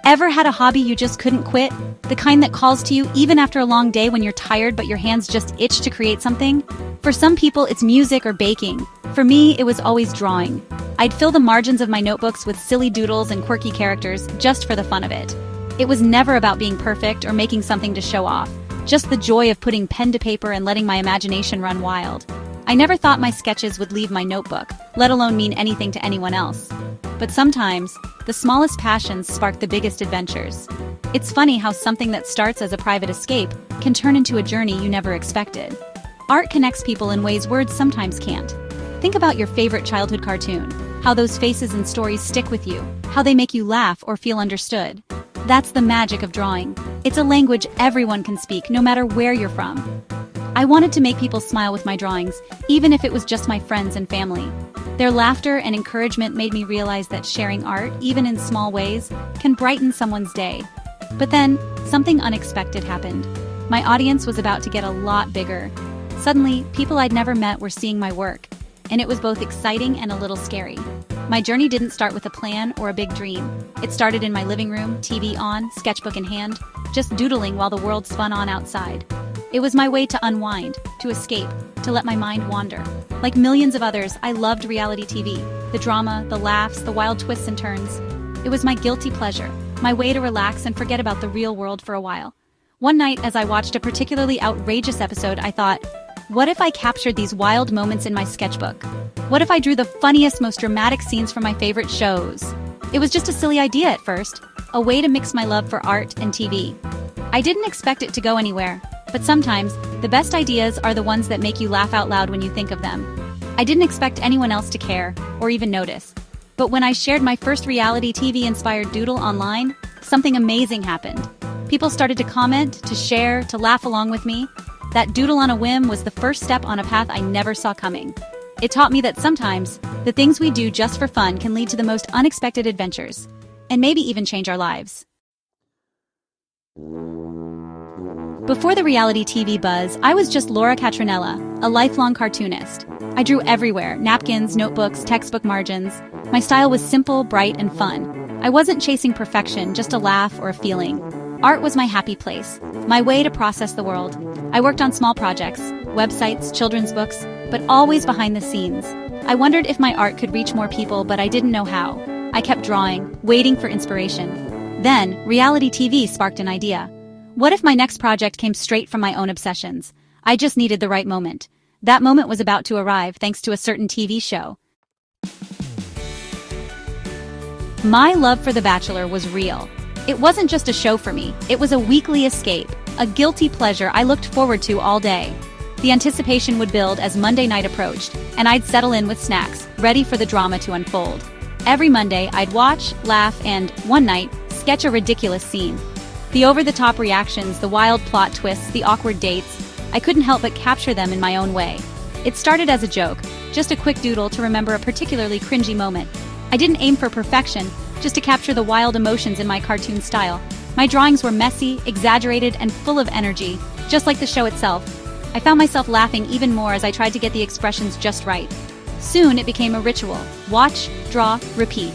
Ever had a hobby you just couldn't quit? The kind that calls to you even after a long day when you're tired but your hands just itch to create something? For some people, it's music or baking. For me, it was always drawing. I'd fill the margins of my notebooks with silly doodles and quirky characters just for the fun of it. It was never about being perfect or making something to show off, just the joy of putting pen to paper and letting my imagination run wild. I never thought my sketches would leave my notebook, let alone mean anything to anyone else. But sometimes, the smallest passions spark the biggest adventures. It's funny how something that starts as a private escape can turn into a journey you never expected. Art connects people in ways words sometimes can't. Think about your favorite childhood cartoon, how those faces and stories stick with you, how they make you laugh or feel understood. That's the magic of drawing. It's a language everyone can speak, no matter where you're from. I wanted to make people smile with my drawings, even if it was just my friends and family. Their laughter and encouragement made me realize that sharing art, even in small ways, can brighten someone's day. But then, something unexpected happened. My audience was about to get a lot bigger. Suddenly, people I'd never met were seeing my work, and it was both exciting and a little scary. My journey didn't start with a plan or a big dream. It started in my living room, TV on, sketchbook in hand, just doodling while the world spun on outside. It was my way to unwind, to escape, to let my mind wander. Like millions of others, I loved reality TV, the drama, the laughs, the wild twists and turns. It was my guilty pleasure, my way to relax and forget about the real world for a while. One night, as I watched a particularly outrageous episode, I thought, what if I captured these wild moments in my sketchbook? What if I drew the funniest, most dramatic scenes from my favorite shows? It was just a silly idea at first, a way to mix my love for art and TV. I didn't expect it to go anywhere, but sometimes, the best ideas are the ones that make you laugh out loud when you think of them. I didn't expect anyone else to care, or even notice. But when I shared my first reality TV-inspired doodle online, something amazing happened. People started to comment, to share, to laugh along with me. That doodle on a whim was the first step on a path I never saw coming. It taught me that sometimes, the things we do just for fun can lead to the most unexpected adventures, and maybe even change our lives. Before the reality TV buzz, I was just Catrinella, a lifelong cartoonist. I drew everywhere, napkins, notebooks, textbook margins. My style was simple, bright, and fun. I wasn't chasing perfection, just a laugh or a feeling. Art was my happy place, my way to process the world. I worked on small projects, websites, children's books, but always behind the scenes. I wondered if my art could reach more people, but I didn't know how. I kept drawing, waiting for inspiration. Then, reality TV sparked an idea. What if my next project came straight from my own obsessions? I just needed the right moment. That moment was about to arrive thanks to a certain TV show. My love for The Bachelor was real. It wasn't just a show for me, it was a weekly escape, a guilty pleasure I looked forward to all day. The anticipation would build as Monday night approached, and I'd settle in with snacks, ready for the drama to unfold. Every Monday, I'd watch, laugh, and, one night, sketch a ridiculous scene. The over-the-top reactions, the wild plot twists, the awkward dates, I couldn't help but capture them in my own way. It started as a joke, just a quick doodle to remember a particularly cringy moment. I didn't aim for perfection, just to capture the wild emotions in my cartoon style. My drawings were messy, exaggerated, and full of energy, just like the show itself. I found myself laughing even more as I tried to get the expressions just right. Soon it became a ritual. Watch, draw, repeat.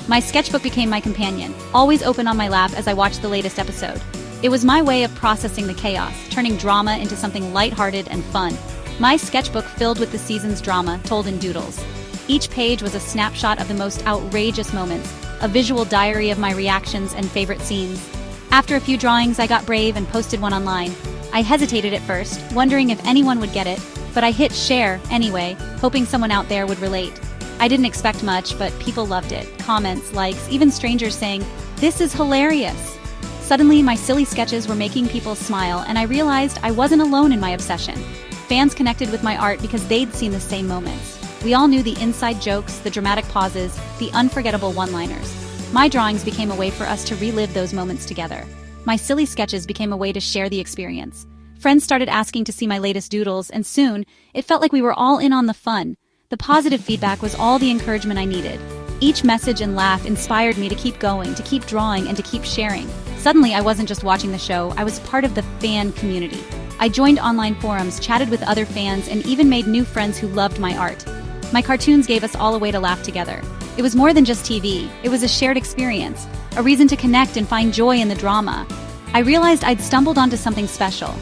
My sketchbook became my companion, always open on my lap as I watched the latest episode. It was my way of processing the chaos, turning drama into something lighthearted and fun. My sketchbook filled with the season's drama, told in doodles. Each page was a snapshot of the most outrageous moments, a visual diary of my reactions and favorite scenes. After a few drawings, I got brave and posted one online. I hesitated at first, wondering if anyone would get it, but I hit share anyway, hoping someone out there would relate. I didn't expect much, but people loved it. Comments, likes, even strangers saying, "This is hilarious." Suddenly, my silly sketches were making people smile, and I realized I wasn't alone in my obsession. Fans connected with my art because they'd seen the same moments. We all knew the inside jokes, the dramatic pauses, the unforgettable one-liners. My drawings became a way for us to relive those moments together. My silly sketches became a way to share the experience. Friends started asking to see my latest doodles, and soon, it felt like we were all in on the fun. The positive feedback was all the encouragement I needed. Each message and laugh inspired me to keep going, to keep drawing, and to keep sharing. Suddenly, I wasn't just watching the show, I was part of the fan community. I joined online forums, chatted with other fans, and even made new friends who loved my art. My cartoons gave us all a way to laugh together. It was more than just TV, it was a shared experience, a reason to connect and find joy in the drama. I realized I'd stumbled onto something special.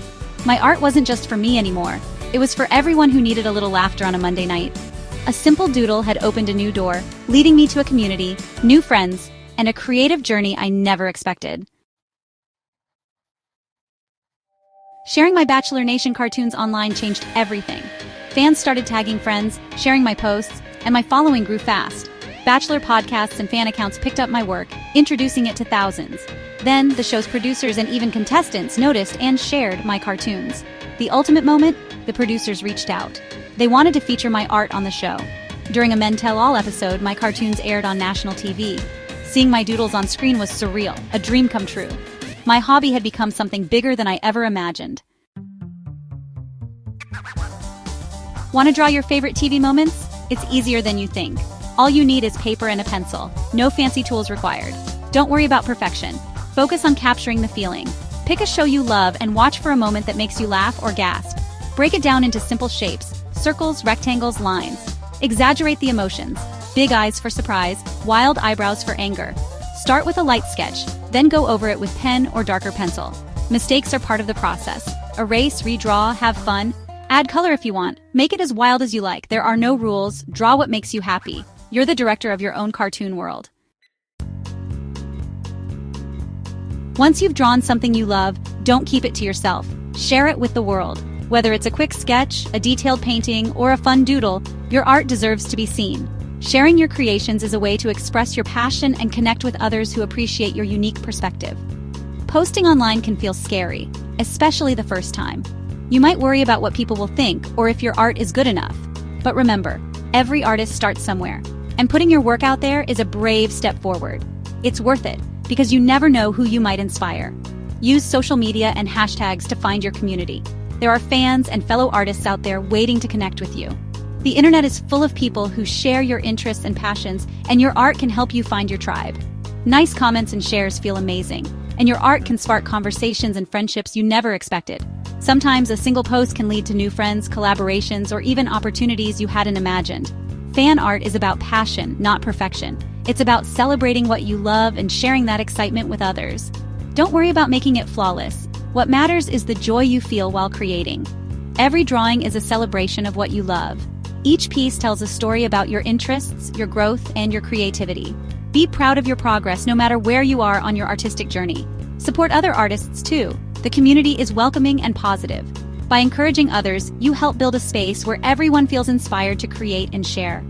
My art wasn't just for me anymore, it was for everyone who needed a little laughter on a Monday night. A simple doodle had opened a new door, leading me to a community, new friends, and a creative journey I never expected. Sharing my Bachelor Nation cartoons online changed everything. Fans started tagging friends, sharing my posts, and my following grew fast. Bachelor podcasts and fan accounts picked up my work, introducing it to thousands. Then, the show's producers and even contestants noticed and shared my cartoons. The ultimate moment, the producers reached out. They wanted to feature my art on the show. During a Men Tell All episode, my cartoons aired on national TV. Seeing my doodles on screen was surreal, a dream come true. My hobby had become something bigger than I ever imagined. Want to draw your favorite TV moments? It's easier than you think. All you need is paper and a pencil. No fancy tools required. Don't worry about perfection. Focus on capturing the feeling. Pick a show you love and watch for a moment that makes you laugh or gasp. Break it down into simple shapes: circles, rectangles, lines. Exaggerate the emotions. Big eyes for surprise, wild eyebrows for anger. Start with a light sketch, then go over it with pen or darker pencil. Mistakes are part of the process. Erase, redraw, have fun. Add color if you want. Make it as wild as you like. There are no rules. Draw what makes you happy. You're the director of your own cartoon world. Once you've drawn something you love, don't keep it to yourself. Share it with the world. Whether it's a quick sketch, a detailed painting, or a fun doodle, your art deserves to be seen. Sharing your creations is a way to express your passion and connect with others who appreciate your unique perspective. Posting online can feel scary, especially the first time. You might worry about what people will think or if your art is good enough. But remember, every artist starts somewhere, and putting your work out there is a brave step forward. It's worth it, because you never know who you might inspire. Use social media and hashtags to find your community. There are fans and fellow artists out there waiting to connect with you. The internet is full of people who share your interests and passions, and your art can help you find your tribe. Nice comments and shares feel amazing, and your art can spark conversations and friendships you never expected. Sometimes a single post can lead to new friends, collaborations, or even opportunities you hadn't imagined. Fan art is about passion, not perfection. It's about celebrating what you love and sharing that excitement with others. Don't worry about making it flawless. What matters is the joy you feel while creating. Every drawing is a celebration of what you love. Each piece tells a story about your interests, your growth, and your creativity. Be proud of your progress no matter where you are on your artistic journey. Support other artists too. The community is welcoming and positive. By encouraging others, you help build a space where everyone feels inspired to create and share.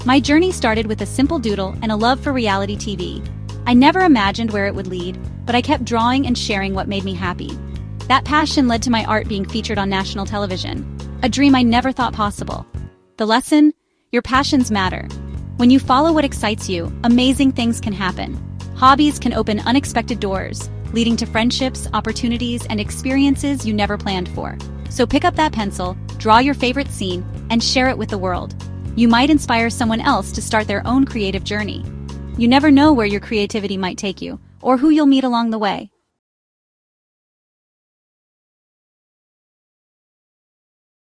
My journey started with a simple doodle and a love for reality TV. I never imagined where it would lead, but I kept drawing and sharing what made me happy. That passion led to my art being featured on national television, a dream I never thought possible. The lesson? Your passions matter. When you follow what excites you, amazing things can happen. Hobbies can open unexpected doors, leading to friendships, opportunities, and experiences you never planned for. So pick up that pencil, draw your favorite scene, and share it with the world. You might inspire someone else to start their own creative journey. You never know where your creativity might take you, or who you'll meet along the way.